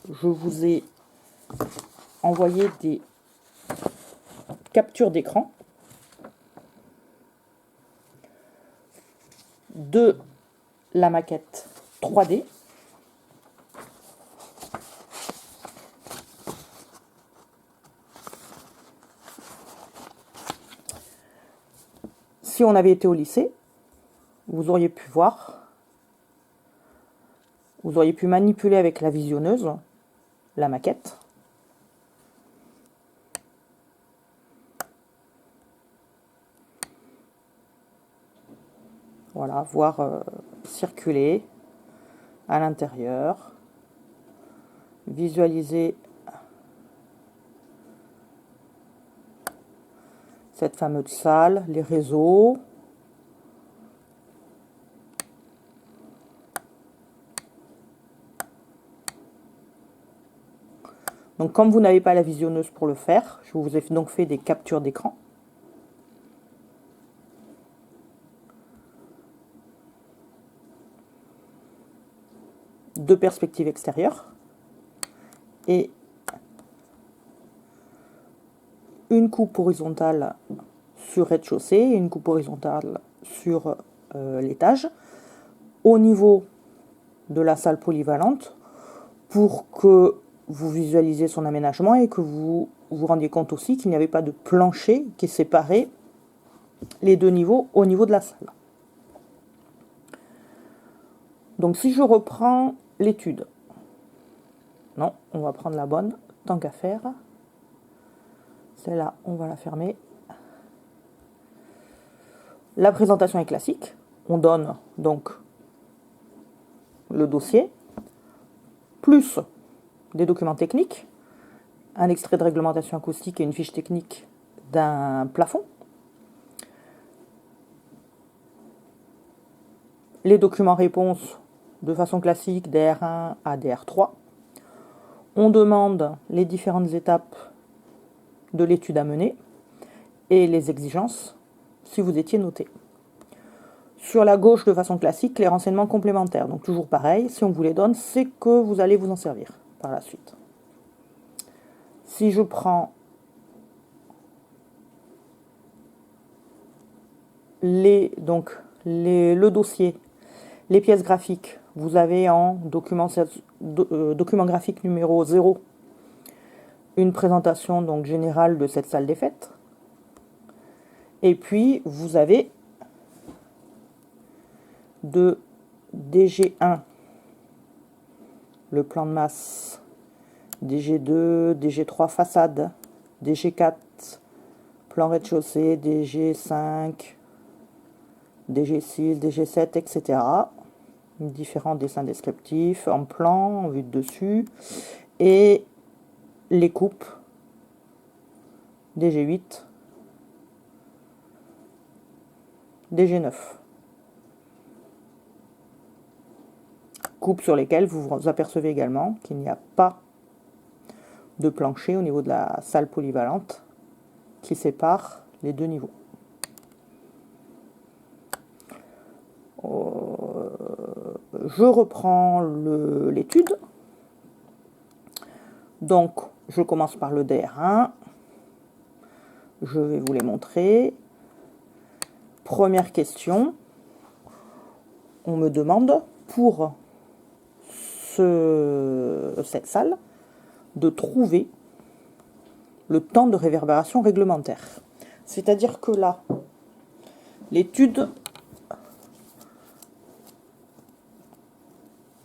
je vous ai envoyé des captures d'écran de la maquette 3D. Si on avait été au lycée, vous auriez pu voir, vous auriez pu manipuler avec la visionneuse la maquette. Voilà, voir circuler à l'intérieur, visualiser cette fameuse salle, les réseaux. Donc comme vous n'avez pas la visionneuse pour le faire, je vous ai donc fait des captures d'écran. De perspective extérieure. Et une coupe horizontale sur rez-de-chaussée et une coupe horizontale sur l'étage au niveau de la salle polyvalente pour que vous visualisiez son aménagement et que vous vous rendiez compte aussi qu'il n'y avait pas de plancher qui séparait les deux niveaux au niveau de la salle. Donc si je reprends l'étude, non, on va prendre la bonne, tant qu'à faire. Celle-là, on va la fermer. La présentation est classique. On donne donc le dossier, plus des documents techniques, un extrait de réglementation acoustique et une fiche technique d'un plafond. Les documents réponses de façon classique, DR1 à DR3. On demande les différentes étapes de l'étude à mener et les exigences si vous étiez noté. Sur la gauche, de façon classique, les renseignements complémentaires. Donc toujours pareil, si on vous les donne, c'est que vous allez vous en servir par la suite. Si je prends le dossier, les pièces graphiques, vous avez en document graphique numéro 0 une présentation donc générale de cette salle des fêtes. Et puis vous avez de DG1 le plan de masse, DG2, DG3 façade, DG4 plan rez-de-chaussée, DG5, DG6, DG7, etc. Différents dessins descriptifs en plan, en vue de dessus, et les coupes DG8, DG9. Coupes sur lesquelles vous vous apercevez également qu'il n'y a pas de plancher au niveau de la salle polyvalente qui sépare les deux niveaux. Je reprends l'étude. Donc, je commence par le DR1. Je vais vous les montrer. Première question. On me demande pour cette salle de trouver le temps de réverbération réglementaire. C'est-à-dire que là, l'étude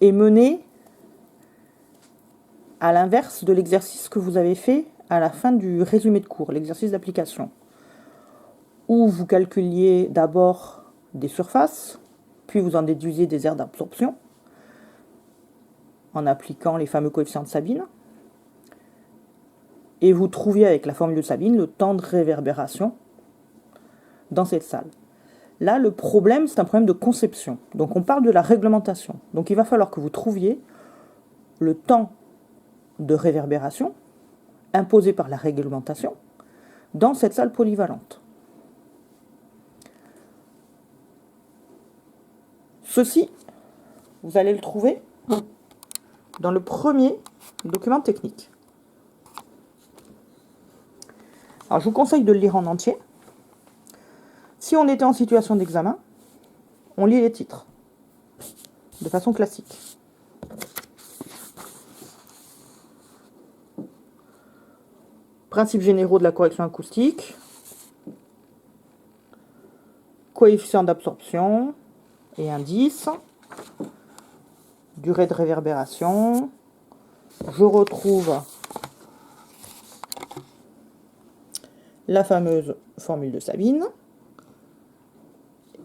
est menée à l'inverse de l'exercice que vous avez fait à la fin du résumé de cours, l'exercice d'application, où vous calculiez d'abord des surfaces, puis vous en déduisiez des aires d'absorption, en appliquant les fameux coefficients de Sabine, et vous trouviez avec la formule de Sabine le temps de réverbération dans cette salle. Là, le problème, c'est un problème de conception. Donc on parle de la réglementation. Donc il va falloir que vous trouviez le temps de réverbération imposé par la réglementation dans cette salle polyvalente. Ceci, vous allez le trouver dans le premier document technique. Alors, je vous conseille de le lire en entier. Si on était en situation d'examen, on lit les titres de façon classique. Principes généraux de la correction acoustique, coefficient d'absorption et indice, durée de réverbération. Je retrouve la fameuse formule de Sabine.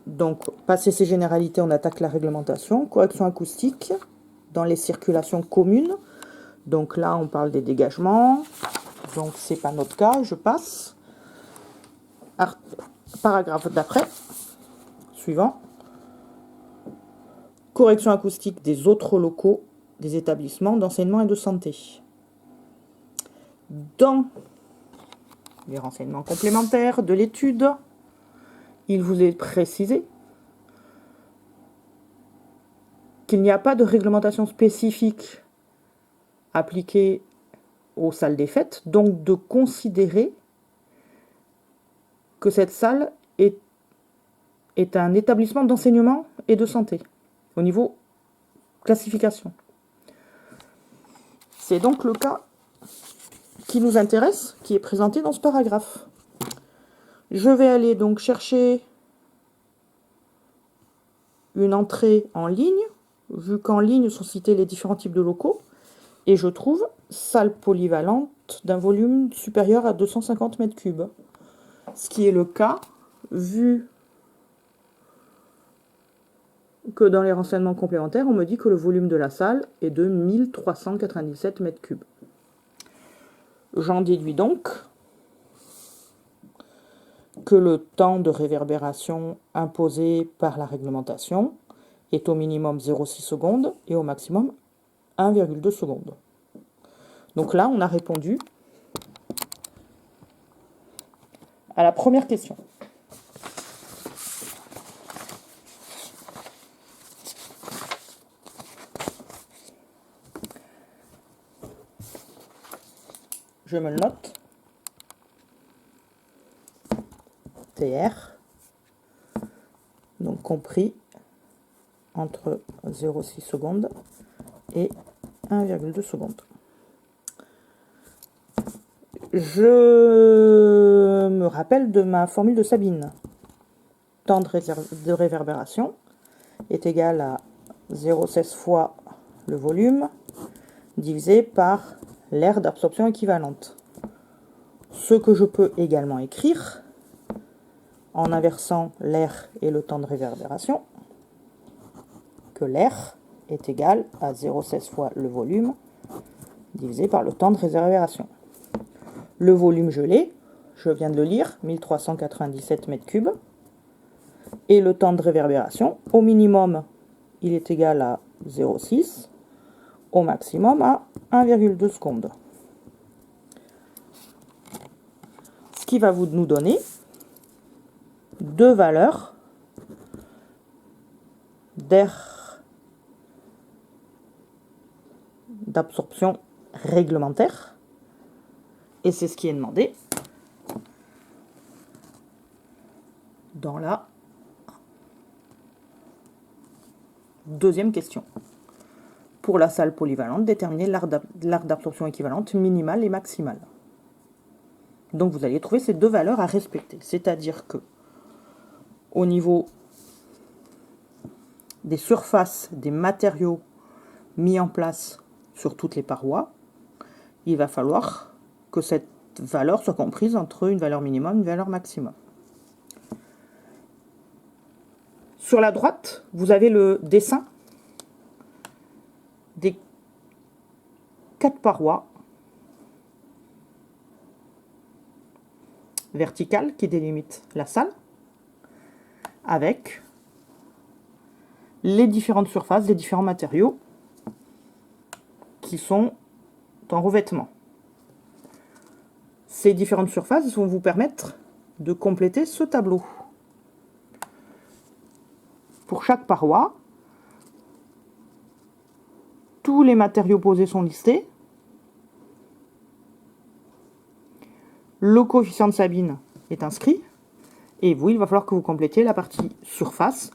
Donc, passé ces généralités, on attaque la réglementation. Correction acoustique dans les circulations communes. Donc là, on parle des dégagements. Donc, c'est pas notre cas, je passe. Paragraphe d'après, suivant. Correction acoustique des autres locaux des établissements d'enseignement et de santé. Dans les renseignements complémentaires de l'étude, il vous est précisé qu'il n'y a pas de réglementation spécifique appliquée aux salles des fêtes, donc de considérer que cette salle est un établissement d'enseignement et de santé au niveau classification. C'est donc le cas qui nous intéresse, qui est présenté dans ce paragraphe. Je vais aller donc chercher une entrée en ligne, vu qu'en ligne sont cités les différents types de locaux, et je trouve salle polyvalente d'un volume supérieur à 250 m3. Ce qui est le cas, vu que dans les renseignements complémentaires, on me dit que le volume de la salle est de 1397 m3. J'en déduis donc que le temps de réverbération imposé par la réglementation est au minimum 0,6 secondes et au maximum 1,2 secondes. Donc là, on a répondu à la première question. Je me le note. TR. Donc compris entre 0,6 secondes et 1,2 secondes. Je me rappelle de ma formule de Sabine. Temps de réverbération est égal à 0,16 fois le volume divisé par l'aire d'absorption équivalente. Ce que je peux également écrire en inversant l'aire et le temps de réverbération, que l'aire est égal à 0,16 fois le volume divisé par le temps de réverbération. Le volume gelé, je viens de le lire, 1397 m3. Et le temps de réverbération, au minimum, il est égal à 0,6, au maximum à 1,2 secondes. Ce qui va nous donner deux valeurs d'air d'absorption réglementaire. Et c'est ce qui est demandé dans la deuxième question. Pour la salle polyvalente, déterminer l'aire d'absorption équivalente minimale et maximale. Donc vous allez trouver ces deux valeurs à respecter. C'est-à-dire que au niveau des surfaces, des matériaux mis en place sur toutes les parois, il va falloir que cette valeur soit comprise entre une valeur minimum et une valeur maximum. Sur la droite, vous avez le dessin des 4 parois verticales qui délimitent la salle, avec les différentes surfaces, les différents matériaux qui sont en revêtement. Ces différentes surfaces vont vous permettre de compléter ce tableau. Pour chaque paroi, Tous les matériaux posés sont listés. Le coefficient de Sabine est inscrit. Et vous, il va falloir que vous complétiez la partie surface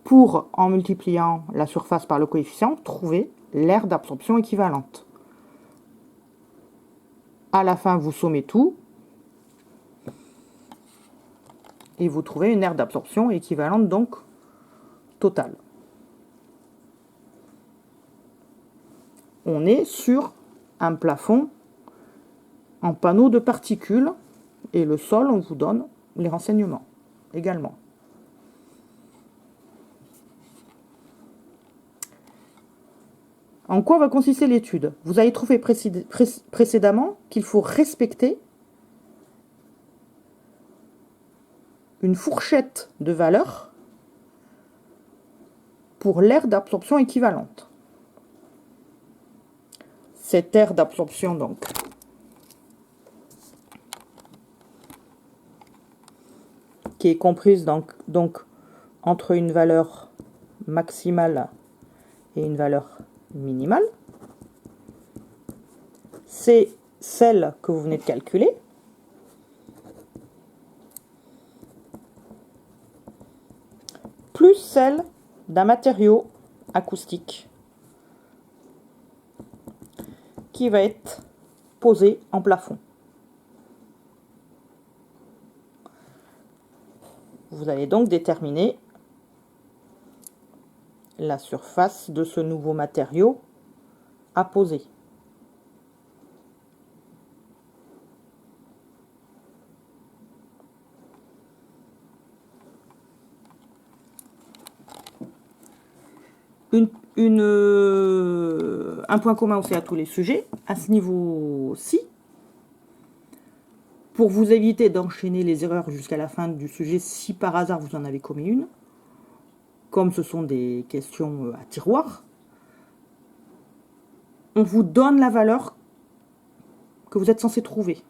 pour, en multipliant la surface par le coefficient, trouver l'aire d'absorption équivalente. À la fin, vous sommez tout. Et vous trouvez une aire d'absorption équivalente, donc totale. On est sur un plafond en panneau de particules. Et le sol, on vous donne les renseignements également. En quoi va consister l'étude? Vous avez trouvé précédemment qu'il faut respecter une fourchette de valeurs pour l'aire d'absorption équivalente. Cette aire d'absorption, donc, qui est comprise donc entre une valeur maximale et une valeur minimale, c'est celle que vous venez de calculer, plus celle d'un matériau acoustique qui va être posé en plafond. Vous allez donc déterminer la surface de ce nouveau matériau à poser. Un point commun aussi à tous les sujets, à ce niveau-ci, pour vous éviter d'enchaîner les erreurs jusqu'à la fin du sujet si par hasard vous en avez commis une, comme ce sont des questions à tiroir, on vous donne la valeur que vous êtes censé trouver.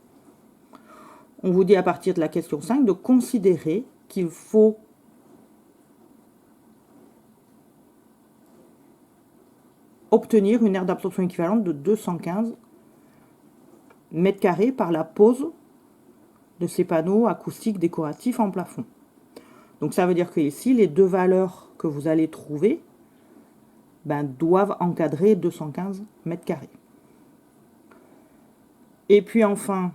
On vous dit à partir de la question 5 de considérer qu'il faut obtenir une aire d'absorption équivalente de 215 mètres carrés par la pose de ces panneaux acoustiques décoratifs en plafond. Donc ça veut dire que ici, les deux valeurs que vous allez trouver doivent encadrer 215 mètres carrés. Et puis enfin,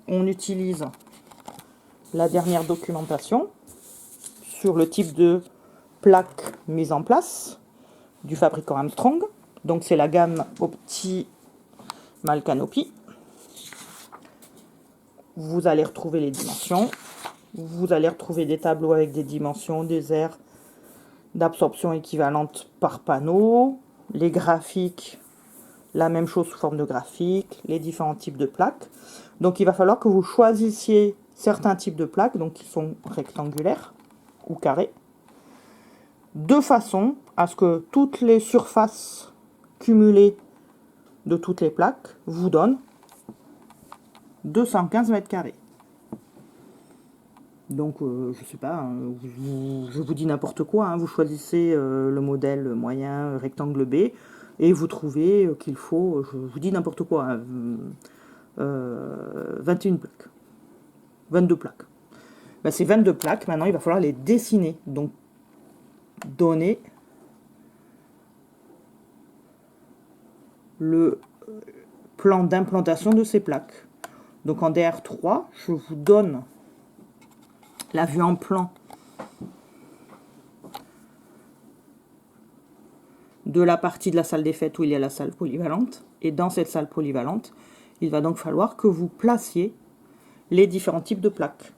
on utilise la dernière documentation sur le type de plaque mise en place du fabricant Armstrong. Donc c'est la gamme Optimal Canopy. Vous allez retrouver les dimensions. Vous allez retrouver des tableaux avec des dimensions, des aires d'absorption équivalentes par panneau, les graphiques, la même chose sous forme de graphique, les différents types de plaques. Donc il va falloir que vous choisissiez certains types de plaques, donc qui sont rectangulaires ou carrées, de façon à ce que toutes les surfaces cumulées de toutes les plaques vous donnent 215 mètres carrés. Donc, je sais pas, je vous dis n'importe quoi, vous choisissez le modèle moyen rectangle B et vous trouvez qu'il faut, je vous dis n'importe quoi, 21 plaques, 22 plaques. Ces 22 plaques, maintenant, il va falloir les dessiner. Donc, donner le plan d'implantation de ces plaques. Donc, en DR3, je vous donne la vue en plan de la partie de la salle des fêtes où il y a la salle polyvalente. Et dans cette salle polyvalente, il va donc falloir que vous placiez les différents types de plaques.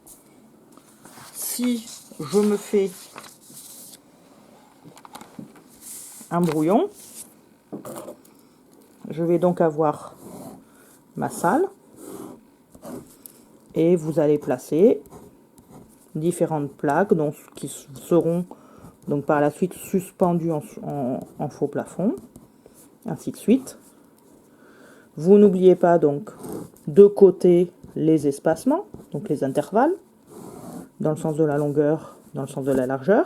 Si je me fais un brouillon, je vais donc avoir ma salle et vous allez placer différentes plaques qui seront donc par la suite suspendues en faux plafond, ainsi de suite. Vous n'oubliez pas donc de côté les espacements, donc les intervalles, dans le sens de la longueur, dans le sens de la largeur.